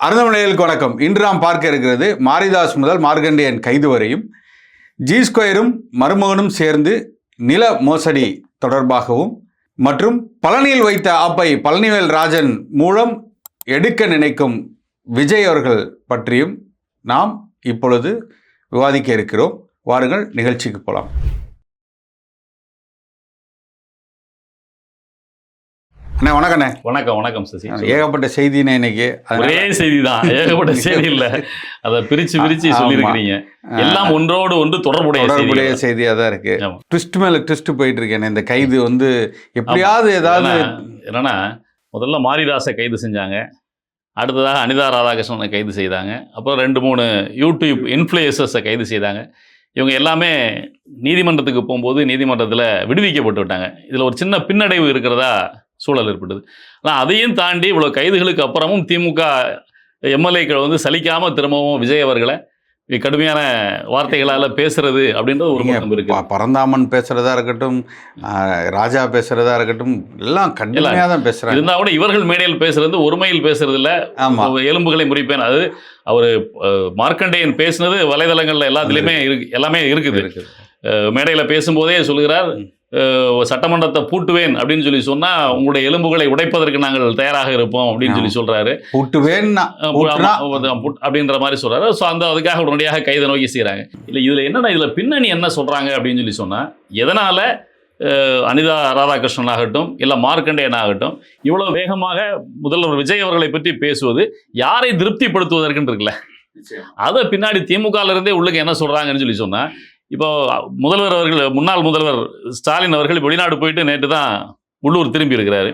அருந்தமனைகளுக்கு வணக்கம். இன்று நாம் பார்க்க இருக்கிறது மாரிதாஸ் முதல் மார்க்கண்டேயன் கைது வரையும் ஜி ஸ்கொயரும் மருமகனும் சேர்ந்து நில மோசடி தொடர்பாகவும் மற்றும் பழனியில் வைத்த ஆப்பை பழனிவேல் ராஜன் மூலம் எடுக்க நினைக்கும் விஜய் அவர்கள் பற்றியும் நாம் இப்பொழுது விவாதிக்க இருக்கிறோம். வாருங்கள், நிகழ்ச்சிக்கு போகலாம். அண்ணா வணக்கண்ணே. வணக்கம். வணக்கம் சசி. ஏகப்பட்ட செய்தினே இன்னைக்கு. ஒரே செய்தி தான், ஏகப்பட்ட செய்தி இல்லை. அதை பிரிச்சு சொல்லியிருக்கிறீங்க. எல்லாம் ஒன்றோடு ஒன்று தொடர்புடைய செய்தியாக தான் இருக்கு. ட்விஸ்ட் மேல ட்விஸ்ட் போயிட்டு இருக்கேன். இந்த கைது வந்து எப்படியாவது ஏதாவது என்னன்னா, முதல்ல மாரிதாஸை கைது செஞ்சாங்க, அடுத்ததாக அனிதா ராதாகிருஷ்ணனை கைது செய்தாங்க, அப்புறம் 2-3 யூடியூப் இன்ஃப்ளூயன்சர்ஸை கைது செய்தாங்க. இவங்க எல்லாமே நீதிமன்றத்துக்கு போகும்போது நீதிமன்றத்தில் விடுவிக்கப்பட்டு விட்டாங்க. இதில் ஒரு சின்ன பின்னடைவு இருக்கிறதா சூழல் ஏற்பட்டது. ஆனால் அதையும் தாண்டி இவ்வளோ கைதுகளுக்கு அப்புறமும் திமுக எம்எல்ஏக்கள் வந்து சலிக்காமல் திரும்பவும் விஜய் அவர்களை கடுமையான வார்த்தைகளால் பேசுறது அப்படின்றது ஒரு பக்கம் இருக்கு. பரந்தாமன் பேசுறதா இருக்கட்டும், ராஜா பேசுறதா இருக்கட்டும், எல்லாம் கடுமையாக தான் பேசுறாங்க. இருந்தால் கூட இவர்கள் மேடையில் பேசுறது ஒருமையில் பேசுறது இல்லை. எலும்புகளை முறிப்பேன். அது அவர் மார்க்கண்டேயன் பேசுனது வலைதளங்கள்ல எல்லாத்துலேயுமே எல்லாமே இருக்குது. மேடையில் பேசும்போதே சொல்கிறார், சட்டமன்றத்தை பூட்டுவேன் அப்படின்னு சொல்லி சொன்னா உங்களுடைய எலும்புகளை உடைப்பதற்கு நாங்கள் தயாராக இருப்போம் அப்படின்னு சொல்லி சொல்றாரு. பூட்டுவேன் அப்படின்ற மாதிரி சொல்றாரு. ஸோ அதுக்காக உடனடியாக கைதை நோக்கி செய்யறாங்க. இல்லை இதுல என்னன்னா, இதுல பின்னணி என்ன சொல்றாங்க அப்படின்னு சொல்லி சொன்னா, எதனால அனிதா ராதாகிருஷ்ணன் ஆகட்டும் இல்லை மார்க்கண்டேயன் ஆகட்டும் இவ்வளவு வேகமாக முதல்வர் விஜய் அவர்களை பற்றி பேசுவது யாரை திருப்திப்படுத்துவதற்குன்னு இருக்குல்ல, அதை பின்னாடி திமுகல இருந்தே உள்ளுக்கு என்ன சொல்றாங்கன்னு சொல்லி சொன்னா, இப்போ முதல்வர் அவர்கள், முன்னாள் முதல்வர் ஸ்டாலின் அவர்கள் வெளிநாடு போயிட்டு நேற்று தான் உள்ளூர் திரும்பி இருக்கிறாரு.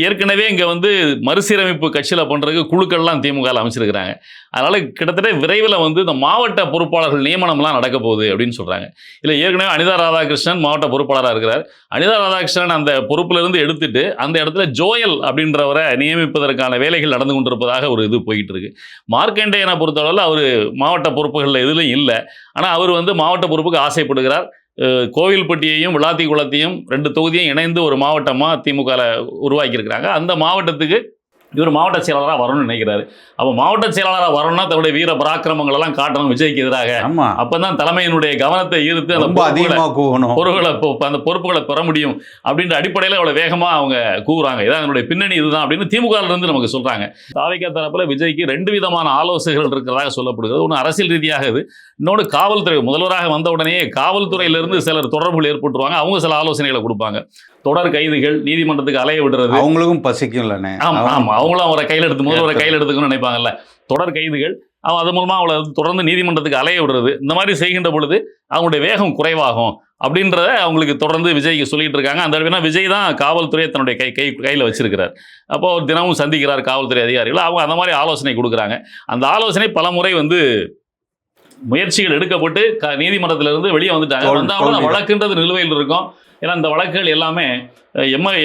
ஏற்கனவே இங்கே வந்து மறுசீரமைப்பு கட்சியில் பண்ணுறதுக்கு குழுக்கள்லாம் திமுகவில் அமைச்சிருக்கிறாங்க. அதனால் கிட்டத்தட்ட விரைவில் வந்து இந்த மாவட்ட பொறுப்பாளர்கள் நியமனம்லாம் நடக்க போகுது அப்படின்னு சொல்கிறாங்க. இல்லை ஏற்கனவே அனிதா ராதாகிருஷ்ணன் மாவட்ட பொறுப்பாளராக இருக்கிறார். அனிதா ராதாகிருஷ்ணன் அந்த பொறுப்பிலிருந்து எடுத்துட்டு அந்த இடத்துல ஜோயல் அப்படின்றவரை நியமிப்பதற்கான வேலைகள் நடந்து கொண்டிருப்பதாக ஒரு இது போயிட்டு இருக்கு. மார்க்கண்டேயனை பொறுத்தளவில் அவர் மாவட்ட பொறுப்புகளில் எதுலையும் இல்லை. ஆனால் அவர் வந்து மாவட்ட பொறுப்புக்கு ஆசைப்படுகிறார். கோவில்பட்டியையும் விளாத்திக்குளத்தையும் 2 தொகுதியும் இணைந்து ஒரு மாவட்டமாக திமுகவில் உருவாக்கியிருக்கிறாங்க. அந்த மாவட்டத்துக்கு இவர் மாவட்ட செயலாளராக வரணும்னு நினைக்கிறாரு. அப்போ மாவட்ட செயலாளராக வரணும்னா தன்னுடைய வீர பராக்கிரமங்கள் எல்லாம் காட்டணும் விஜய்க்கு எதிராக. அப்பதான் தலைமையினுடைய கவனத்தை ஈர்த்து அந்த பொறுப்புகளை பெற முடியும் அப்படின்ற அடிப்படையில் அவ்வளோ வேகமாக அவங்க கூறுறாங்க. இதான் என்னுடைய பின்னணி இதுதான் அப்படின்னு திமுக இருந்து நமக்கு சொல்றாங்க. தாவேகா தரப்புல விஜய்க்கு 2 விதமான ஆலோசனைகள் இருக்கிறதாக சொல்லப்படுகிறது. ஒன்று அரசியல் ரீதியாக, இன்னொன்று காவல்துறை. முதல்வராக வந்த உடனே காவல்துறையிலிருந்து சிலர் தொடர்புகள் ஏற்பட்டுருவாங்க. அவங்க சில ஆலோசனைகளை கொடுப்பாங்க. தொடர் கைதுகள், நீதிமன்றத்துக்கு அலைய விடுறது, அவங்களுக்கும் பசிக்கும் இல்லைண்ணே. ஆமா, அவங்களும் அவரை கையில் எடுத்து முதல்வரை கையில் எடுத்துக்கணும்னு நினைப்பாங்கல்ல. தொடர் கைதுகள், அது மூலமா அவளை தொடர்ந்து நீதிமன்றத்துக்கு அலைய விடுறது, இந்த மாதிரி செய்கின்ற பொழுது அவங்களுடைய வேகம் குறைவாகும் அப்படின்றத அவங்களுக்கு தொடர்ந்து விஜய்க்கு சொல்லிட்டு இருக்காங்க. அந்த அளவுக்கு விஜய் தான் காவல்துறையை தன்னுடைய கையில் வச்சிருக்கிறார். அப்போ தினமும் சந்திக்கிறார் காவல்துறை அதிகாரிகள். அவங்க அந்த மாதிரி ஆலோசனை கொடுக்குறாங்க. அந்த ஆலோசனை பல முறை வந்து முயற்சிகள் எடுக்கப்பட்டு நீதிமன்றத்திலிருந்து வெளியே வந்துட்டாங்க. வந்தாலும் வழக்குன்றது நிலுவையில் இருக்கும். ஏன்னா இந்த வழக்குகள் எல்லாமே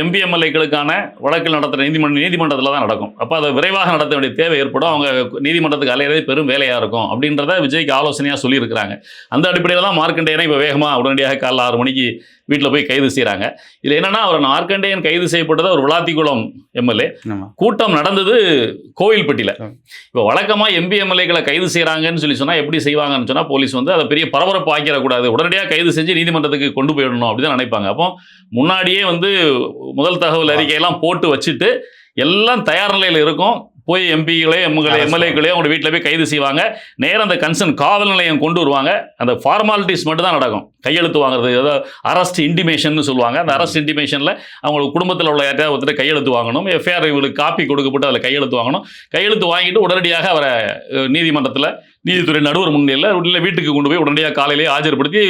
எம்பி எம்எல்ஏக்களுக்கான வழக்கில் நடத்துகிற நீதிமன்றத்தில் தான் நடக்கும். அப்போ அதை விரைவாக நடத்த வேண்டிய தேவை ஏற்படும். அவங்க நீதிமன்றத்துக்கு அலையிறதே பெரும் வேலையாக இருக்கும் அப்படின்றத விஜய்க்கு ஆலோசனையாக சொல்லியிருக்கிறாங்க. அந்த அடிப்படையில் தான் மார்க்கண்டேயனை இப்போ வேகமாக உடனடியாக காலைல 6 மணிக்கு வீட்டில் போய் கைது செய்கிறாங்க. இதில் என்னென்னா, அவர் மார்க்கண்டேயன் கைது செய்யப்பட்டது ஒரு விளாத்திக்குளம் எம்எல்ஏ. கூட்டம் நடந்தது கோவில்பட்டியில். இப்போ வழக்கமாக எம்பி எம்எல்ஏக்களை கைது செய்கிறாங்கன்னு சொல்லி சொன்னால் எப்படி செய்வாங்கன்னு சொன்னால், போலீஸ் வந்து அதை பெரிய பரபரப்பு ஆக்கிடக்கூடாது, உடனடியாக கைது செஞ்சு நீதிமன்றத்துக்கு கொண்டு போயிடணும் அப்படி தான் நினைப்பாங்க. அப்போ முன்னாடியே வந்து முதல் தகவல் அறிக்கையெல்லாம் போட்டு வச்சுட்டு எல்லாம் தயார் நிலையில் இருக்கும். போய் எம்பிகளே எம்எல்ஏக்களே அவங்க வீட்டில் போய் கைது செய்வாங்க. நேரம் அந்த கன்சர்ன் காவல் நிலையம் கொண்டு வருவாங்க. அந்த ஃபார்மாலிட்டிஸ் மட்டும் தான் நடக்கும். கையெழுத்து வாங்குறது, ஏதாவது அரெஸ்ட் இன்டிமேஷன் சொல்லுவாங்க. அந்த அரெஸ்ட் இன்டிமேஷனில் அவங்களுக்கு குடும்பத்தில் உள்ள யார்ட்டையாவது ஒருத்தர் கையெழுத்து வாங்கணும். எஃப்ஐஆர் இவங்களுக்கு காப்பி கொடுக்கப்பட்டு அதில் கையெழுத்து வாங்கணும். கையெழுத்து வாங்கிட்டு உடனடியாக அவரை நீதிமன்றத்தில் நீதித்துறை நடுவர் முன்னிலையில் வீட்டுக்கு கொண்டு போய் உடனடியாக காலையிலேயே ஆஜர்படுத்தி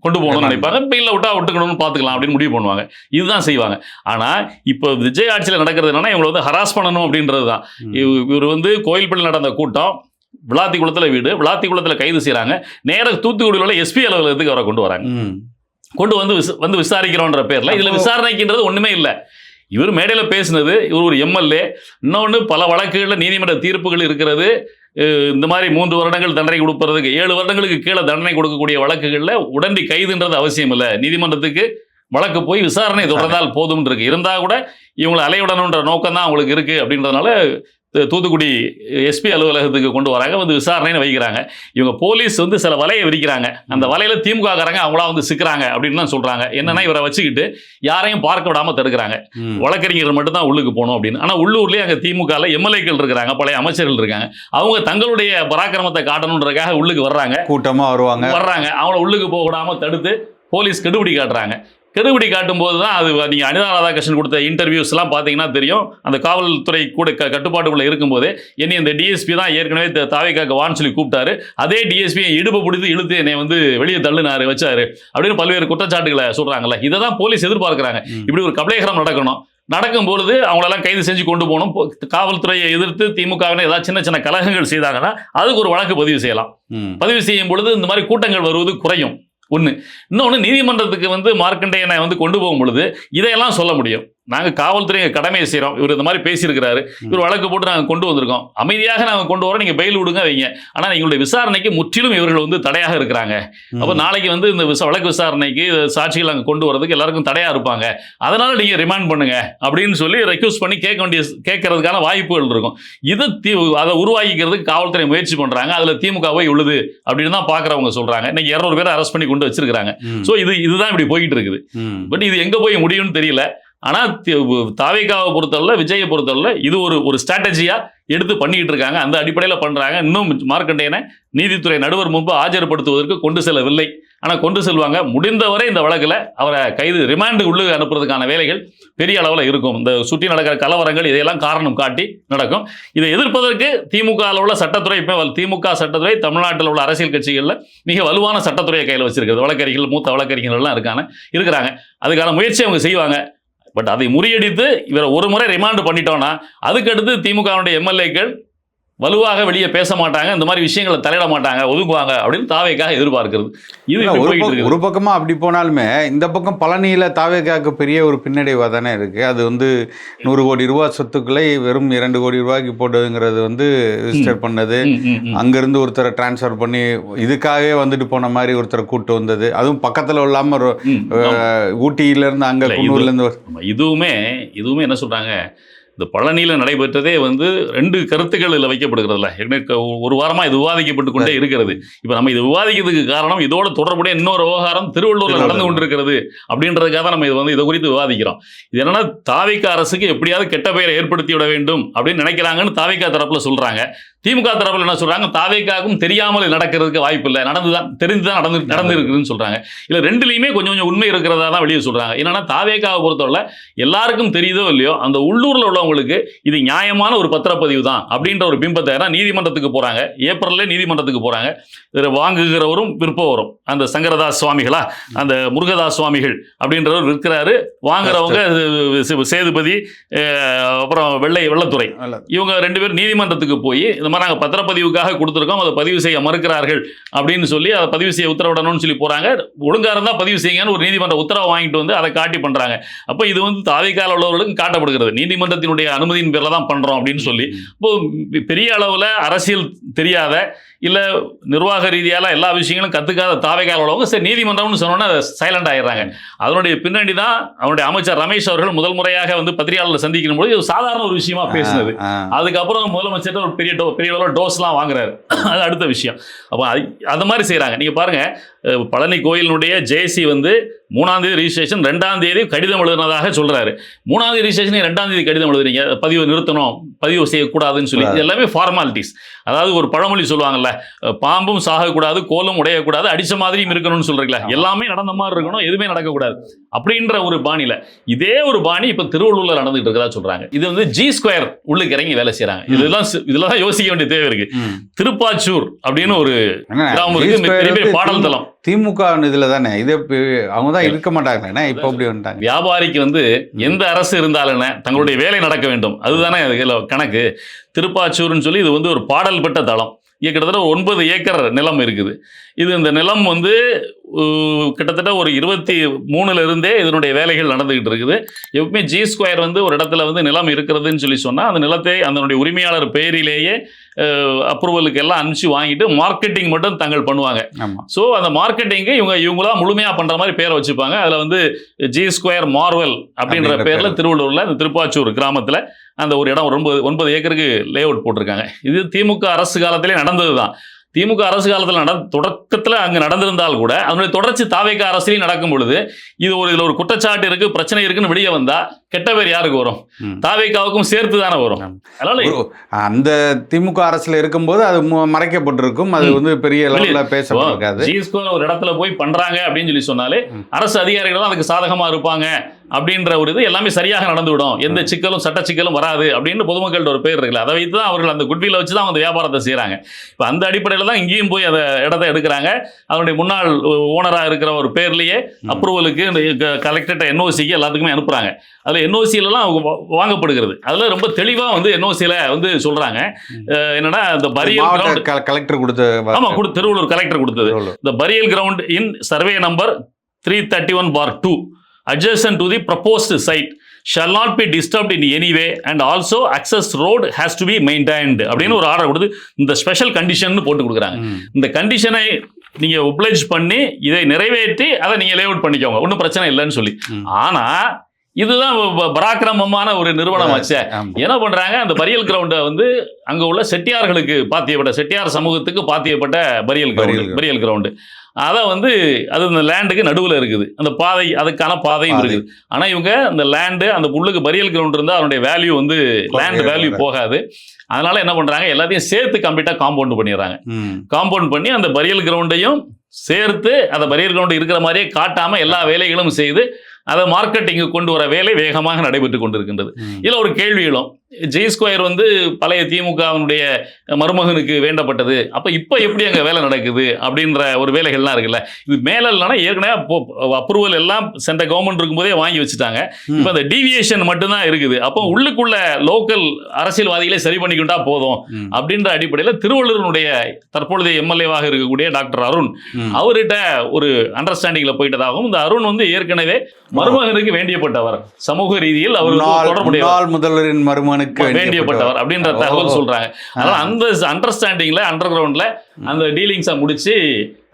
கொண்டு போகணும்னு நினைப்பாங்க. பெயிலில் விட்டுக்கணும்னு பார்த்துக்கலாம் அப்படின்னு முடிவு பண்ணுவாங்க. இதுதான் செய்வாங்க. ஆனால் இப்போ விஜய் ஆட்சியில் நடக்கிறது என்னன்னா, இவங்களை வந்து ஹராஸ் பண்ணணும் அப்படின்றது தான். இவர் வந்து கோயில்பள்ளியில் நடந்த கூட்டம், விளாத்திக்குளத்தில் வீடு, விளாத்திக்குளத்தில் கைது செய்கிறாங்க. நேராக தூத்துக்குடியில் உள்ள எஸ்பி அலுவலகத்துக்கு அவரை கொண்டு வராங்க. கொண்டு வந்து விசாரிக்கிறோன்ற பேரில் இதில் விசாரணைக்குன்றது ஒன்றுமே இல்லை. இவர் மேடையில் பேசினது, இவர் ஒரு எம்எல்ஏ. இன்னொன்று, பல வழக்குகளில் நீதிமன்ற தீர்ப்புகள் இருக்கிறது. இந்த மாதிரி 3 வருடங்கள் தண்டனை கொடுப்பதுக்கு 7 வருடங்களுக்கு கீழே தண்டனை கொடுக்கக்கூடிய வழக்குகளில் உடனடி கைதுன்றது அவசியம் இல்லை. நீதிமன்றத்துக்கு வழக்கு போய் விசாரணை தொடர்ந்தால் போதும் இருக்கு. இருந்தால் கூட இவங்களை அலையுடணுன்ற நோக்கம் தான் அவங்களுக்கு இருக்குது. அப்படின்றதுனால தூத்துக்குடி எஸ்பி அலுவலகத்துக்கு கொண்டு வராங்க, வந்து விசாரணைன்னு வைக்கிறாங்க. இவங்க போலீஸ் வந்து சில வலையை விரிக்கிறாங்க, அந்த வலையில திமுக காரங்க அவங்களா வந்து சிக்கிறாங்க அப்படின்னு தான் சொல்றாங்க. என்னன்னா இவரை வச்சுக்கிட்டு யாரையும் பார்க்க விடாம தடுக்கிறாங்க, வழக்கறிஞர்கள் மட்டும் தான் உள்ளுக்கு போகணும் அப்படின்னு. ஆனா உள்ளூர்லயே அங்க திமுக எம்எல்ஏக்கள் இருக்காங்க, பழைய அமைச்சர்கள் இருக்காங்க, அவங்க தங்களுடைய பராக்கிரமத்தை காட்டணுன்றதுக்காக உள்ளுக்கு வர்றாங்க, கூட்டமா வர்றாங்க. அவங்கள உள்ளுக்கு போக விடாம தடுத்து போலீஸ் கெடுபிடி காட்டுறாங்க. கெடுபிடி காட்டும் போது தான் அது நீங்கள் அனிதா ராதாகிருஷ்ணன் கொடுத்த இன்டர்வியூஸ்லாம் பார்த்தீங்கன்னா தெரியும். அந்த காவல்துறை கூட கட்டுப்பாட்டுக்குள்ளே இருக்கும்போது என்னை இந்த டிஎஸ்பி தான் ஏற்கனவே தாவேக்காக்கு வான்னு சொல்லி கூப்பிட்டாரு, அதே டிஎஸ்பியை இடுப்பு பிடித்து இழுத்து என்னை வந்து வெளியே தள்ளினாரு வச்சாரு அப்படின்னு பல்வேறு குற்றச்சாட்டுகளை சொல்கிறாங்கல்ல. இதை தான் போலீஸ் எதிர்பார்க்குறாங்க. இப்படி ஒரு கபலீகரம் நடக்கும் பொழுது அவங்களெல்லாம் கைது செஞ்சு கொண்டு போகணும். காவல்துறையை எதிர்த்து திமுகவினர் ஏதாவது சின்ன சின்ன கலகங்கள் செய்தாங்கன்னா அதுக்கு ஒரு வழக்கு பதிவு செய்யலாம். பதிவு செய்யும் பொழுது இந்த மாதிரி கூட்டங்கள் வருவது குறையும். ஒன்று. இன்னொன்று, நீதிமன்றத்துக்கு வந்து மார்க்கண்டேயனை வந்து கொண்டு போகும் பொழுது இதையெல்லாம் சொல்ல முடியும். நாங்கள் காவல்துறை கடமையை செய்கிறோம், இவர் இந்த மாதிரி பேசியிருக்கிறாரு, இவர் வழக்கு போட்டு நாங்கள் கொண்டு வந்திருக்கோம், அமைதியாக நாங்கள் கொண்டு வரோம், நீங்கள் பெயில் விடுங்க வைங்க, ஆனால் எங்களுடைய விசாரணைக்கு முற்றிலும் இவர்கள் வந்து தடையாக இருக்கிறாங்க. அப்போ நாளைக்கு வந்து இந்த வழக்கு விசாரணைக்கு சாட்சிகள் அங்கே கொண்டு வரதுக்கு எல்லாருக்கும் தடையாக இருப்பாங்க, அதனால் நீங்கள் ரிமாண்ட் பண்ணுங்க அப்படின்னு சொல்லி ரெக்யூஸ்ட் பண்ணி கேட்கறதுக்கான வாய்ப்புகள் இருக்கும். அதை உருவாக்கிக்கிறதுக்கு காவல்துறை முயற்சி பண்ணுறாங்க. அதில் திமுக போய் உள்ளது அப்படின்னு தான் பார்க்குறவங்க சொல்கிறாங்க. இன்னைக்கு 200 பேரை அரெஸ்ட் பண்ணி கொண்டு வச்சிருக்காங்க. ஸோ இதுதான் இப்படி போய்கிட்டு இருக்குது. பட் இது எங்கே போய் முடியும்னு தெரியல. ஆனால் தாவேக்காவை பொறுத்தவரை, விஜயை பொறுத்தவரை இது ஒரு ஸ்ட்ராட்டஜியாக எடுத்து பண்ணிக்கிட்டு இருக்காங்க. அந்த அடிப்படையில் பண்ணுறாங்க. இன்னும் மார்க்கண்டேயனை நீதித்துறை நடுவர் முன்பு ஆஜர்படுத்துவதற்கு கொண்டு செல்லவில்லை, ஆனால் கொண்டு செல்வாங்க. முடிந்தவரை இந்த வழக்கில் அவரை கைது ரிமாண்டு உள்ளே அனுப்புறதுக்கான வேலைகள் பெரிய அளவில் இருக்கும். இந்த சுற்றி நடக்கிற கலவரங்கள் இதையெல்லாம் காரணம் காட்டி நடக்கும். இதை எதிர்ப்பதற்கு திமுகவில் உள்ள சட்டத்துறை, இப்போ திமுக சட்டத்துறை தமிழ்நாட்டில் உள்ள அரசியல் கட்சிகளில் மிக வலுவான சட்டத்துறையை கையில் வச்சிருக்கிறது. வழக்கறிஞர்கள், மூத்த வழக்கறிஞர்கள்லாம் இருக்கிறாங்க. அதுக்கான முயற்சி அவங்க செய்வாங்க. பட் அதை முறியடித்து இவரை ஒரு முறை ரிமாண்ட் பண்ணிட்டோம்னா அதுக்கடுத்து திமுகவுடைய எம்எல்ஏக்கள் வலுவாக வெளியே பேச மாட்டாங்க, இந்த மாதிரி விஷயங்களை தலையிட மாட்டாங்க, ஒதுக்குவாங்க அப்படின்னு தாவேக்காக எதிர்பார்க்கிறது. இது ஒரு பக்கமா அப்படி போனாலுமே இந்த பக்கம் பழனியில தாவேக்காக்கு பெரிய ஒரு பின்னடைவாக தானே இருக்கு. அது வந்து 100 கோடி ரூபாய் சொத்துக்களை வெறும் 2 கோடி ரூபாய்க்கு போட்டதுங்கிறது வந்து ரிஜிஸ்டர் பண்ணது, அங்கிருந்து ஒருத்தரை டிரான்ஸ்ஃபர் பண்ணி இதுக்காகவே வந்துட்டு போன மாதிரி ஒருத்தரை கூட்டு வந்தது, அதுவும் பக்கத்துல இல்லாம ஊட்டியில இருந்து அங்க குன்னூர்ல இருந்து. இதுவுமே என்ன சொல்றாங்க, இந்த பழனியில் நடைபெற்றதே வந்து 2 கருத்துக்கள் இதில் வைக்கப்படுகிறதுல ஒரு வாரமாக இது விவாதிக்கப்பட்டு கொண்டே இருக்கிறது. இப்போ நம்ம இது விவாதிக்கிறதுக்கு காரணம் இதோட தொடர்புடைய இன்னொரு விவகாரம் திருவள்ளூரில் நடந்து கொண்டிருக்கிறது அப்படின்றதுக்காக நம்ம இதை குறித்து விவாதிக்கிறோம். இது என்னன்னா தாவேக்கா அரசுக்கு எப்படியாவது கெட்ட பெயரை ஏற்படுத்தி விட வேண்டும் அப்படின்னு நினைக்கிறாங்கன்னு தாவேக்கா தரப்புல சொல்றாங்க. திமுக தரப்புல என்ன சொல்றாங்க, தாவேக்காவுக்கும் தெரியாமல் நடக்கிறதுக்கு வாய்ப்பு இல்லை, தெரிந்துதான் நடந்துருக்குன்னு சொல்றாங்க. இல்லை ரெண்டுலையுமே கொஞ்சம் உண்மை இருக்கிறதா தான் வெளியே சொல்றாங்க. என்னன்னா தாவேக்காவை பொறுத்தவரை எல்லாருக்கும் தெரியுதோ இல்லையோ அந்த உள்ளூரில் உள்ளவங்களுக்கு இது நியாயமான ஒரு பத்திரப்பதிவு தான் அப்படின்ற ஒரு பிம்பத்தை நீதிமன்றத்துக்கு போறாங்க. ஏப்ரல்ல நீதிமன்றத்துக்கு போறாங்க. வாங்குகிறவரும் விற்பவரும் அந்த சங்கரதாஸ் சுவாமிகளா, அந்த முருகதாஸ் சுவாமிகள் அப்படின்றவர் விற்கிறாரு, வாங்குறவங்க சேதுபதி அப்புறம் வெள்ளத்துறை, இவங்க 2 பேரும் நீதிமன்றத்துக்கு போய் இந்த மாதிரி நாங்கள் பத்திரப்பதிவுக்காக கொடுத்துருக்கோம், அதை பதிவு செய்ய மறுக்கிறார்கள் அப்படின்னு சொல்லி அதை பதிவு செய்ய உத்தரவிடணும்னு சொல்லி போறாங்க. ஒழுங்கா இருந்தால் பதிவு செய்யுங்கன்னு ஒரு நீதிமன்ற உத்தரவை வாங்கிட்டு வந்து அதை காட்டி பண்றாங்க. அப்போ இது வந்து தாவேக்கால உள்ளவர்களுக்கு காட்டப்படுகிறது, நீதிமன்றத்தினுடைய அனுமதியின் பேரில் தான் பண்றோம் அப்படின்னு சொல்லி. இப்போ பெரிய அளவில் அரசியல் தெரியாத இல்லை நிர்வாக ரீதியால எல்லா விஷயங்களும் கற்றுக்காத தாவேக்கால உள்ளவங்க சரி நீதிமன்றம்னு சொன்னோன்னா சைலண்ட் ஆயிடுறாங்க. அதனுடைய பின்னாடி தான் அவனுடைய அமைச்சர் ரமேஷ் அவர்கள் முதல் முறையாக வந்து பத்திரிகையாளர்களை சந்திக்கும் போது இது சாதாரண ஒரு விஷயமா பேசினது. அதுக்கப்புறம் முதலமைச்சர் ஒரு பெரிய அளவில் டோஸ்லாம் வாங்குறாரு, அது அடுத்த விஷயம். அப்போ அந்த மாதிரி செய்கிறாங்க. நீங்கள் பாருங்க, பழனி கோயிலினுடைய ஜேசி வந்து 3ஆம் தேதி ரிஜிஸ்ட்ரேஷன், 2ஆம் தேதி கடிதம் எழுதுனதாக சொல்றாரு. 3ஆம் தேதி ரிஜிஸ்ட்ரேஷன் 2ஆம் தேதி கடிதம் எழுதுறீங்க, பதிவு நிறுத்தணும், பதிவு செய்யக்கூடாதுன்னு சொல்லி. இது எல்லாமே ஃபார்மாலிட்டிஸ். அதாவது ஒரு பழமொழி சொல்லுவாங்கல்ல, பாம்பும் சாகக்கூடாது, கோலும் உடையக்கூடாது, அடிச்ச மாதிரியும் இருக்கணும்னு சொல்றீங்களா, எல்லாமே நடந்த மாதிரி இருக்கணும், எதுவுமே நடக்கக்கூடாது அப்படின்ற ஒரு பாணியில இதே ஒரு பாணி இப்ப திருவள்ளூர்ல நடந்துட்டு இருக்கதா சொல்றாங்க. இது வந்து G2 உள்ளுக்கு இறங்கி வேலை செய்யறாங்க. இதெல்லாம் யோசிக்க வேண்டிய தேவை இருக்கு. திருப்பாச்சூர் அப்படின்னு ஒரு கிராமம் இருக்கு, பெரிய பாடல் தலம். திமுக இதுல தானே இது, அவங்க தான் இருக்க மாட்டாங்க. இப்போ அப்படி வந்துட்டாங்க. வியாபாரிக்கு வந்து எந்த அரசு இருந்தாலும் தங்களுடைய வேலை நடக்க வேண்டும், அதுதானே கணக்கு. திருப்பாச்சூர்னு சொல்லி இது வந்து ஒரு பாடல் பெற்ற தலம். கிட்டத்தட்ட 9 ஏக்கர் நிலம் இருக்குது. இந்த நிலம் வந்து கிட்டத்தட்ட ஒரு 23 இருந்தே இதனுடைய வேலைகள் நடந்துகிட்டு இருக்குது. எப்பவுமே G2 வந்து ஒரு இடத்துல வந்து நிலம் இருக்கிறதுன்னு சொல்லி சொன்னால் அந்த நிலத்தை அதனுடைய உரிமையாளர் பெயரிலேயே அப்ரூவலுக்கு எல்லாம் அனுப்பிச்சு வாங்கிட்டு மார்க்கெட்டிங் மட்டும் தங்கள் பண்ணுவாங்க. ஸோ அந்த மார்க்கெட்டிங்கு இவங்களா முழுமையாக பண்ணுற மாதிரி பேரை வச்சுப்பாங்க. அதில் வந்து G2 மார்வல் அப்படின்ற பேரில் திருவள்ளூரில் இந்த திருப்பாச்சூர் கிராமத்தில் அந்த ஒரு இடம் 9 ஏக்கருக்கு லே அவுட் போட்டிருக்காங்க. இது திமுக அரசு காலத்திலே நடந்தது தான். திமுக அரசு காலத்தில் தொடக்கத்தில் அங்கே நடந்திருந்தால் கூட அதனுடைய தொடர்ச்சி தாவேக அரசியலையும் நடக்கும் பொழுது இதில் ஒரு குற்றச்சாட்டு இருக்கு, பிரச்சனை இருக்குன்னு வெளியே வந்தா கெட்ட பேர் யாருக்கு வரும்? தாவேகாவுக்கும் சேர்த்து தானே வரும். அதனால அந்த திமுக அரசுல இருக்கும்போது அது மறைக்கப்பட்டிருக்கும், அது வந்து பெரிய அளவுல பேசப்பட்டிருக்காது. G2 ஒரு இடத்துல போய் பண்றாங்க அப்படின்னு சொல்லி சொன்னாலே அரசு அதிகாரிகள் தான் அதுக்கு சாதகமா இருப்பாங்க அப்படின்ற ஒரு இது எல்லாமே சரியாக நடந்துவிடும், எந்த சிக்கலும் சட்ட சிக்கலும் வராது அப்படின்னு பொதுமக்கள்கிட்ட ஒரு பேர் இருக்குல்ல, அதை வைத்து தான் அவர்கள் அந்த குட்வில்லை வச்சு தான் அந்த வியாபாரத்தை செய்கிறாங்க. இப்போ அந்த அடிப்படையில் தான் இங்கேயும் போய் அந்த இடத்த எடுக்கிறாங்க. அதனுடைய முன்னாள் ஓனராக இருக்கிற ஒரு பேர்லேயே அப்ரூவலுக்கு கலெக்டர்கிட்ட என்ஓசிக்கு எல்லாத்துக்குமே அனுப்புகிறாங்க. அதில் என்ஓசியிலலாம் வாங்கப்படுகிறது. அதில் ரொம்ப தெளிவாக வந்து என்ஓசியில் வந்து சொல்கிறாங்க என்னன்னா இந்த பரியல் கிரவுண்ட் கலெக்டர் கொடுத்த, ஆமாம் திருவள்ளூர் கலெக்டர் கொடுத்தது, இந்த burial ground in survey number 331/2 adjacent to the proposed site shall not be disturbed in any way and also access road has to be maintained அப்படின்னு ஒரு ஆர்டர் கொடுத்து இந்த ஸ்பெஷல் கண்டிஷன் போட்டு கொடுக்குறாங்க. இந்த கண்டிஷனை நீங்க ஒப்ளைஜ் பண்ணி இதை நிறைவேற்றி அதை நீங்க லே அவுட் பண்ணிக்கோங்க, ஒன்றும் பிரச்சனை இல்லைன்னு சொல்லி. ஆனா இதுதான் பராக்கிரமமான ஒரு நிறுவனம் ஆச்சு. என்ன பண்றாங்க, அந்த பரியல் கிரவுண்டை வந்து அங்க உள்ள செட்டியார்களுக்கு பாத்தியப்பட்ட, செட்டியார் சமூகத்துக்கு பாத்தியப்பட்ட பரியல் கிரவுண்டு அதை வந்து அது இந்த லேண்டுக்கு நடுவில் இருக்குது, அந்த பாதை அதுக்கான பாதையும் இருக்குது. ஆனால் இவங்க அந்த லேண்டு அந்த புல்லுக்கு பரியல் கிரவுண்ட் இருந்தால் அதனுடைய வேல்யூ வந்து லேண்ட் வேல்யூ போகாது. அதனால என்ன பண்றாங்க, எல்லாத்தையும் சேர்த்து கம்ப்ளீட்டாக காம்பவுண்ட் பண்ணிடுறாங்க. காம்பவுண்ட் பண்ணி அந்த பரியல் கிரவுண்டையும் சேர்த்து அந்த பரியல் கிரவுண்ட் இருக்கிற மாதிரியே காட்டாம எல்லா வேலைகளும் செய்து அதை மார்க்கெட்டிங்கு கொண்டு வர வேலை வேகமாக நடைபெற்று கொண்டிருக்கின்றது. இதில் ஒரு கேள்விகளும், G2 வந்து பழைய திமுகவினுடைய மருமகனுக்கு வேண்டப்பட்டது, அப்போ இப்போ எப்படி அங்கே வேலை நடக்குது அப்படின்ற ஒரு வேலைகள்லாம் இருக்குல்ல. இது மேலே இல்லைன்னா ஏற்கனவே அப்ரூவல் எல்லாம் சென்ற கவர்மெண்ட் இருக்கும்போதே வாங்கி வச்சுட்டாங்க. இப்போ அந்த டீவியேஷன் மட்டும்தான் இருக்குது. அப்போ உள்ளுக்குள்ள லோக்கல் அரசியல்வாதிகளே சரி பண்ணிக்கிட்டா போதும் அப்படின்ற அடிப்படையில் திருவள்ளூரினுடைய தற்பொழுதைய எம்எல்ஏவாக இருக்கக்கூடிய டாக்டர் அருண் அவர்கிட்ட ஒரு அண்டர்ஸ்டாண்டிங்கில் போயிட்டதாகவும், இந்த அருண் வந்து ஏற்கனவே மருமகனுக்கு வேண்டியப்பட்டவர், சமூக ரீதியில் அவர் தொடர்புடைய முதல்வரின் மருமகனுக்கு வேண்டியப்பட்டவர் அப்படின்ற தகவல் சொல்றாங்க. அதனால அந்த அண்டர்ஸ்டாண்டிங்ல அண்டர் கிரவுண்ட்ல அந்த டீலிங்ஸை முடிச்சு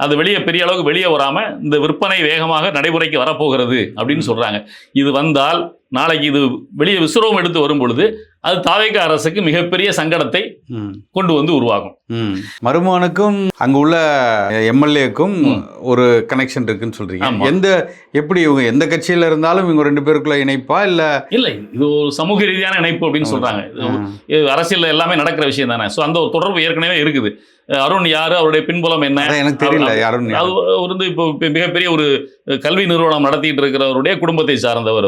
அது பெரிய அளவுக்கு வெளியே வராம இந்த விற்பனை வேகமாக நடைமுறைக்கு வரப்போகிறது அப்படின்னு சொல்றாங்க. இது வந்தால் நாளைக்கு இது வெளியே விசுரோம் எடுத்து வரும் பொழுது அது தாவேக அரசுக்கு மிகப்பெரிய சங்கடத்தை கொண்டு வந்து உருவாகும். மருமகனுக்கும் அங்க உள்ள எம்எல்ஏக்கும் ஒரு கனெக்ஷன் இருக்குன்னு சொல்றீங்க. எப்படி இவங்க எந்த கட்சியில இருந்தாலும் இவங்க 2 பேருக்குள்ள இணைப்பா இல்ல இது ஒரு சமூக ரீதியான இணைப்பு அப்படின்னு சொல்றாங்க. அரசியல் எல்லாமே நடக்கிற விஷயம் தானே. ஸோ அந்த ஒரு தொடர்பு ஏற்கனவே இருக்குது. அருண் யாரு, அவருடைய பின்புலம் என்ன எனக்கு தெரியல. அவர் வந்து இப்போ மிகப்பெரிய ஒரு கல்வி நிறுவனம் நடத்திட்டு இருக்கிறவருடைய குடும்பத்தை சார்ந்தவர்.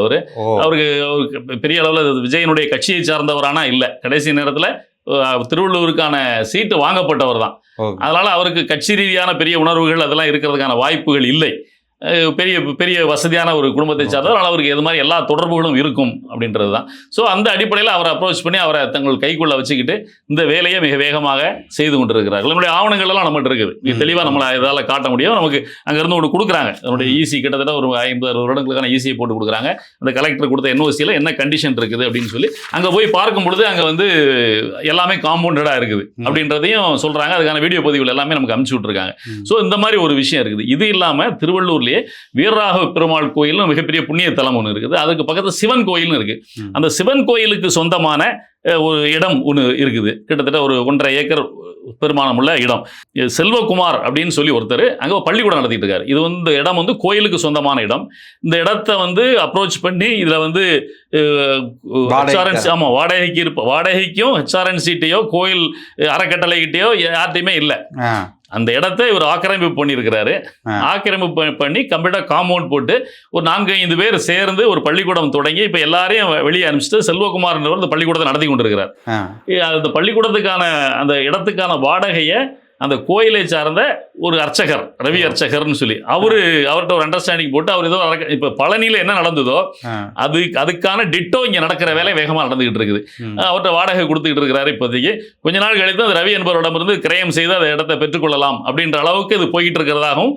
அவருக்கு பெரிய அளவில் விஜயனுடைய கட்சியை சார்ந்தவரானா இல்லை. கடைசி நேரத்தில் திருவள்ளூருக்கான சீட்டு வாங்கப்பட்டவர் தான். அதனால அவருக்கு கட்சி ரீதியான பெரிய உணர்வுகள் அதெல்லாம் இருக்கிறதுக்கான வாய்ப்புகள் இல்லை. பெரிய வசதியான ஒரு குடும்பத்தை சார்ந்தவர், அவருக்கு இது மாதிரி எல்லா தொடர்புகளும் இருக்கும் அப்படின்றது தான். ஸோ அந்த அடிப்படையில் அவரை அப்ரோச் பண்ணி அவரை தங்கள் கைக்குள்ள வச்சுக்கிட்டு இந்த வேலையை மிக வேகமாக செய்து கொண்டிருக்கிறார்கள். நம்மளுடைய ஆவணங்கள் எல்லாம் நம்மகிட்ட இருக்குது, தெளிவாக நம்மளை இதால் காட்ட முடியும். நமக்கு அங்கேருந்து ஒன்று கொடுக்குறாங்க, அதனுடைய ஈசி கிட்டத்தட்ட ஒரு 50-60 வருடங்களுக்கான ஈசியை போட்டு கொடுக்குறாங்க. அந்த கலெக்டர் கொடுத்த என்ஓசியில் என்ன கண்டிஷன் இருக்குது அப்படின்னு சொல்லி அங்கே போய் பார்க்கும் பொழுது அங்கே வந்து எல்லாமே காம்பவுண்டடாக இருக்குது அப்படின்றதையும் சொல்கிறாங்க. அதுக்கான வீடியோ பதிவுகள் எல்லாமே நமக்கு அனுப்பிச்சு விட்ருக்காங்க. ஸோ இந்த மாதிரி ஒரு விஷயம் இருக்குது. இது இல்லாமல் திருவள்ளூர்லேயே வீரராகவ பெருமாள் கோயில் மிகப்பெரிய புண்ணிய தலம் ஒன்று இருக்குது. அதுக்கு பக்கத்தில் சிவன் கோயில்னு இருக்கு. அந்த சிவன் கோயிலுக்கு சொந்தமான ஒரு இடம் ஒன்று இருக்குது, கிட்டத்தட்ட ஒரு 1.5 ஏக்கர் பெருமானம் உள்ள இடம். செல்வகுமார் அப்படின்னு சொல்லி ஒருத்தர் அங்கே பள்ளிக்கூடம் நடத்திட்டு இருக்காரு. இது வந்து இடம் வந்து கோயிலுக்கு சொந்தமான இடம். இந்த இடத்த வந்து அப்ரோச் பண்ணி இதில் வந்து வாடகைக்கும் ஹெச்ஆர்என்சிட்டையோ கோயில் அறக்கட்டளைகிட்டையோ யார்ட்டையுமே இல்லை. அந்த இடத்தை இவர் ஆக்கிரமிப்பு பண்ணியிருக்கிறாரு. ஆக்கிரமிப்பு பண்ணி கம்ப்ளீட்டாக காம்பவுண்ட் போட்டு ஒரு 4-5 பேர் சேர்ந்து ஒரு பள்ளிக்கூடம் தொடங்கி இப்போ எல்லாரையும் வெளியே அனுப்பிச்சிட்டு செல்வகுமார் அந்த பள்ளிக்கூடத்தை நடத்தி கொண்டிருக்கிறார். அந்த பள்ளிக்கூடத்துக்கான அந்த இடத்துக்கான வாடகையை அந்த கோயிலை சார்ந்த ஒரு அர்ச்சகர், ரவி அர்ச்சகர்னு சொல்லி அவர்கிட்ட ஒரு அண்டர்ஸ்டாண்டிங் போட்டு அவர் ஏதோ இப்போ பழனியில் என்ன நடந்ததோ அதுக்கான டிட்டோ இங்கே நடக்கிற வேலை வேகமாக நடந்துகிட்டு இருக்குது. அவர்கிட்ட வாடகை கொடுத்துக்கிட்டு இருக்கிறாரு. இப்போதைக்கு கொஞ்ச நாள் கழித்து அந்த ரவி என்பவரிடமிருந்து கிரயம் செய்து அந்த இடத்தை பெற்றுக்கொள்ளலாம் அப்படின்ற அளவுக்கு இது போய்கிட்டு இருக்கிறதாகவும்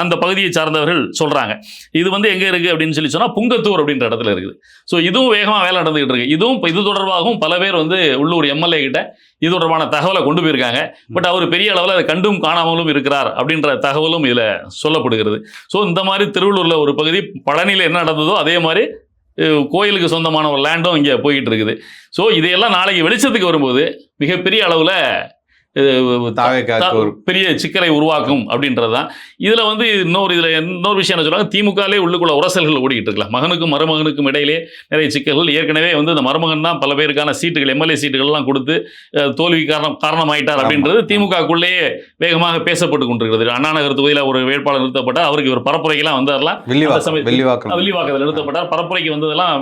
அந்த பகுதியை சார்ந்தவர்கள் சொல்றாங்க. இது வந்து எங்க இருக்கு அப்படின்னு சொல்லி சொன்னா புங்கத்தூர் அப்படின்ற இடத்துல இருக்குது. ஸோ இதுவும் வேகமாக வேலை நடந்துகிட்டு இருக்கு. இது தொடர்பாகவும் பல பேர் வந்து உள்ளூர் எம்எல்ஏ கிட்ட இது தொடர்பான தகவலை கொண்டு போயிருக்காங்க. பட் அவர் பெரிய அளவில் அதை கண்டும் காணாமலும் இருக்கிறார் அப்படின்ற தகவலும் இதில் சொல்லப்படுகிறது. ஸோ இந்த மாதிரி திருவள்ளூரில் ஒரு பகுதி, பழனியில் என்ன நடந்ததோ அதே மாதிரி கோயிலுக்கு சொந்தமான ஒரு லேண்டும் இங்கே போய்கிட்டு இருக்குது. ஸோ இதையெல்லாம் நாளைக்கு வெளிச்சத்துக்கு வரும்போது மிகப்பெரிய அளவில் பெரிய சிக்கலை உருவாக்கும் அப்படின்றது தான். இதுல வந்து இன்னொரு விஷயம் என்ன சொல்றாங்க, திமுகலே உள்ளுக்குள்ள உரசல்கள் ஓடிக்கிட்டு இருக்கலாம். மகனுக்கும் மருமகனுக்கும் இடையிலே நிறைய சிக்கல்கள். ஏற்கனவே வந்து இந்த மருமகன் தான் பல பேருக்கான சீட்டுகள், எம்எல்ஏ சீட்டுகள் எல்லாம் கொடுத்து தோல்வி காரணமாயிட்டார் அப்படின்றது திமுகக்குள்ளேயே வேகமாக பேசப்பட்டு கொண்டிருக்கிறது. அண்ணா நகர் தொகுதியில் ஒரு வேட்பாளர் நிறுத்தப்பட்டார். அவருக்கு ஒரு பரப்புரைக்கெல்லாம் வந்தாரெல்லாம் வில்லிவாக்கத்தில் நிறுத்தப்பட்டார். பரப்புரைக்கு வந்ததெல்லாம்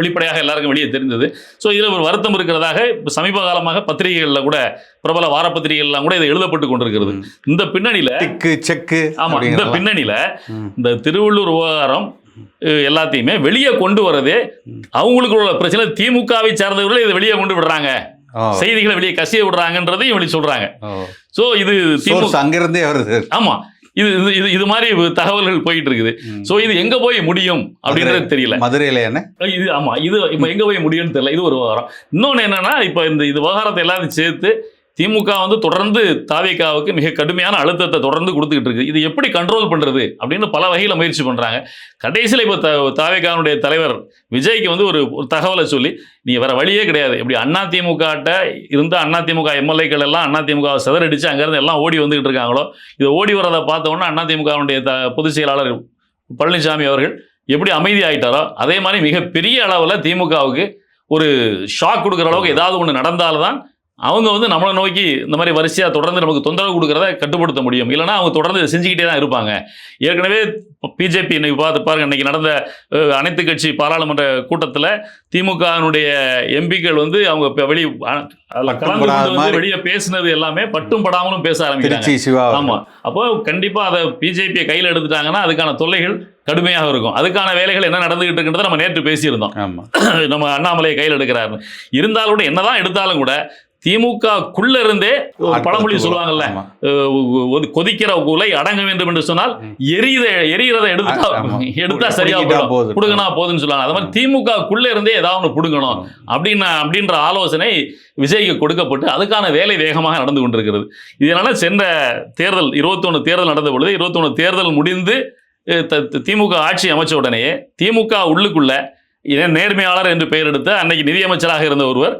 வெளிப்படையாக எல்லாருக்கும் வெளியே தெரிந்தது. ஸோ இதுல ஒரு வருத்தம் இருக்கிறதாக சமீப காலமாக பத்திரிகைகளில் கூட, பிரபல வார பத்திரிகைகள்லாம் கூட இது எழுதப்பட்டு கொண்டிருக்கிறது. இந்த பின்னணியில இந்த பின்னணியில இந்த திருவள்ளூர் விவகாரம் எல்லாத்தையுமே வெளியே கொண்டு வரதே அவங்களுக்கு உள்ள பிரச்சனை. திமுகவை சார்ந்தவர்கள் இதை வெளியே கொண்டு விடுறாங்க, செய்திகளை வெளியே கசிய விடுறாங்கன்றதையும் வெளியே சொல்றாங்க. சோ இது அங்கிருந்தே வருது. ஆமா, இது மாதிரி தகவல்கள் போயிட்டு இருக்குது. சோ இது எங்க போய் முடியும் அப்படின்றது தெரியல. மதுரையில இது ஆமா, இது இப்ப எங்க போய் முடியும்னு தெரியல. இது ஒரு விவகாரம். இன்னொன்னு என்னன்னா, இப்ப இந்த விவகாரத்தை எல்லாத்தையும் சேர்த்து திமுக வந்து தொடர்ந்து தாவேகாவுக்கு மிக கடுமையான அழுத்தத்தை தொடர்ந்து கொடுத்துக்கிட்டு இருக்கு. இது எப்படி கண்ட்ரோல் பண்றது அப்படின்னு பல வகையில் முயற்சி பண்றாங்க. கடைசியில் இப்போ தாவேகாவுடைய தலைவர் விஜய்க்கு வந்து ஒரு தகவலை சொல்லி, நீங்க வேற வழியே கிடையாது, இப்படி அதிமுக இருந்த அதிமுக எம்எல்ஏக்கள் எல்லாம் அதிமுக சிதறடிச்சு அங்கிருந்து எல்லாம் ஓடி வந்துகிட்டு இருக்காங்களோ, இதை ஓடி வரதை பார்த்த உடனே அதிமுகவுடைய பொதுச் செயலாளர் பழனிசாமி அவர்கள் எப்படி அமைதி ஆயிட்டாரோ அதே மாதிரி மிகப்பெரிய அளவில் திமுகவுக்கு ஒரு ஷாக் கொடுக்குற அளவுக்கு ஏதாவது ஒன்று நடந்தால்தான் அவங்க வந்து நம்மளை நோக்கி இந்த மாதிரி வரிசையாக தொடர்ந்து நமக்கு தொந்தரவு கொடுக்குறத கட்டுப்படுத்த முடியும். இல்லைனா அவங்க தொடர்ந்து செஞ்சுக்கிட்டே தான் இருப்பாங்க. ஏற்கனவே பிஜேபி இன்னைக்கு பாருங்க, இன்னைக்கு நடந்த அனைத்து கட்சி பாராளுமன்ற கூட்டத்தில் திமுகவினுடைய எம்பிக்கள் வந்து அவங்க வெளியே பேசினது எல்லாமே பட்டும் படாமலும் பேச ஆரம்பிக்கிறாங்க. ஆமா, அப்போ கண்டிப்பா அதை பிஜேபியை கையில் எடுத்துட்டாங்கன்னா அதுக்கான தொல்லைகள் கடுமையாக இருக்கும். அதுக்கான வேலைகள் என்ன நடந்துகிட்டு இருக்குன்றதை நம்ம நேற்று பேசியிருந்தோம். நம்ம அண்ணாமலையை கையில் எடுக்கிறாரு. இருந்தாலும் கூட, என்னதான் எடுத்தாலும் கூட திமுகக்குள்ள இருந்தே ஒரு பழமொழி சொல்லுவாங்கல்ல, கொதிக்கிற உலை அடங்க வேண்டும் என்று சொன்னால் எரியறதை எடுத்தா சரியா புடுங்கினா போதுன்னு சொல்லுவாங்க. அது மாதிரி திமுகக்குள்ள இருந்தே ஏதாவது ஒன்று புடுங்கணும் அப்படின்ற ஆலோசனை விஜய்க்கு கொடுக்கப்பட்டு அதுக்கான வேலை வேகமாக நடந்து கொண்டிருக்கிறது. இதனால சென்ற தேர்தல் 21 தேர்தல் நடந்த பொழுது 21 தேர்தல் முடிந்து திமுக ஆட்சி அமைச்ச உடனே திமுக உள்ளுக்குள்ள நேர்மையாளர் என்று பெயர் எடுத்த அன்னைக்கு நிதியமைச்சராக இருந்த ஒருவர்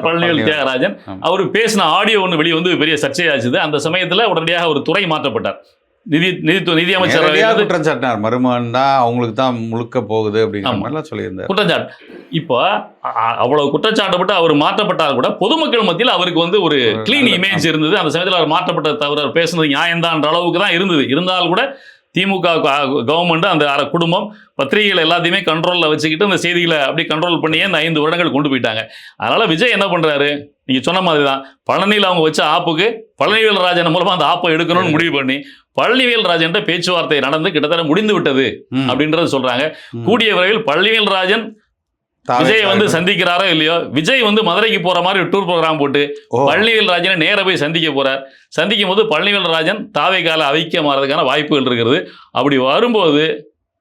பழனிவேல் தியாகராஜன், அவர் பேசின ஆடியோ ஒன்று வெளியே வந்து பெரிய சர்ச்சையாச்சுது. அந்த சமயத்தில் உடனடியாக ஒரு துறை மாற்றப்பட்டார். நிதியமைச்சர் குற்றச்சாட்டினார், மருமகன் தான் அவங்களுக்கு தான் முழுக்க போகுது அப்படிங்கிற சொல்லியிருந்தார் குற்றச்சாட்டு. இப்போ அவ்வளவு குற்றச்சாட்டப்பட்டு அவர் மாற்றப்பட்டால் கூட பொதுமக்கள் மத்தியில் அவருக்கு வந்து ஒரு கிளீன் இமேஜ் இருந்தது. அந்த சமயத்தில் அவர் மாற்றப்பட்ட தவிர பேசுனது நியாயம்தான்ற அளவுக்கு தான் இருந்தது. இருந்தாலும் கூட திமுக கவர்மெண்ட், அந்த குடும்பம், பத்திரிகைகள் எல்லாத்தையுமே கண்ட்ரோலில் வச்சுக்கிட்டு அந்த செய்திகளை அப்படி கண்ட்ரோல் பண்ணியே இந்த 5 வருடங்கள் கொண்டு போயிட்டாங்க. அதனால விஜய் என்ன பண்றாரு, நீங்க சொன்ன மாதிரி தான் பழனியில் அவங்க வச்ச ஆப்புக்கு பழனிவேல் ராஜன் மூலமா அந்த ஆப்பை எடுக்கணும்னு முடிவு பண்ணி பழனிவேல் ராஜன் பேச்சுவார்த்தை நடந்து கிட்டத்தட்ட முடிந்து விட்டது அப்படின்றது சொல்றாங்க. கூடிய விரைவில் பழனிவேல் ராஜன் விஜய் வந்து சந்திக்கிறாரோ இல்லையோ, விஜய் வந்து மதுரைக்கு போற மாதிரி டூர் ப்ரோக்ராம் போட்டு பழனிவேல் ராஜனை நேர போய் சந்திக்க போறார். சந்திக்கும் போது பழனிவேல் ராஜன் தாவேகால ஐக்கியமாறதுக்கான வாய்ப்புகள் இருக்கிறது. அப்படி வரும்போது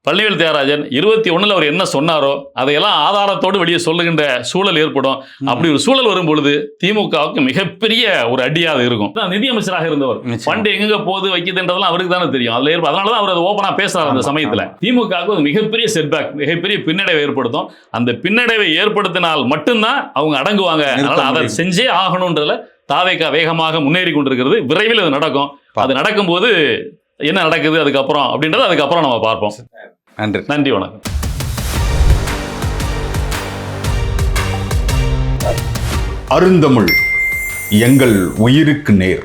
பழனிவேல் தியாகராஜன் 21 அவர் என்ன சொன்னாரோ அதையெல்லாம் ஆதாரத்தோடு வெளியே சொல்லுகின்ற சூழல் ஏற்படும். அப்படி ஒரு சூழல் வரும் பொழுது திமுகவுக்கு மிகப்பெரிய ஒரு அடியாக இருக்கும். நிதியமைச்சராக இருந்தவர் ஃபண்ட் எங்க போது வைக்குதுன்றதெல்லாம் அவருக்கு தானே தெரியும். அதுல அதனாலதான் அவர் அதை ஓப்பனா பேசுறாரு. அந்த சமயத்துல திமுகவுக்கு ஒரு மிகப்பெரிய செட்பேக், மிகப்பெரிய பின்னடைவை ஏற்படுத்தும். அந்த பின்னடைவை ஏற்படுத்தினால் மட்டும்தான் அவங்க அடங்குவாங்க. அதனால அதை செஞ்சே ஆகணும்ன்றதுல தாவேகா வேகமாக முன்னேறி கொண்டிருக்கிறது. விரைவில் அது நடக்கும். அது நடக்கும்போது என்ன நடக்குது அதுக்கப்புறம் அப்படின்றத அதுக்கப்புறம் நம்ம பார்ப்போம். நன்றி, வணக்கம். அருந்தமிழ் எங்கள் உயிருக்கு நேர்.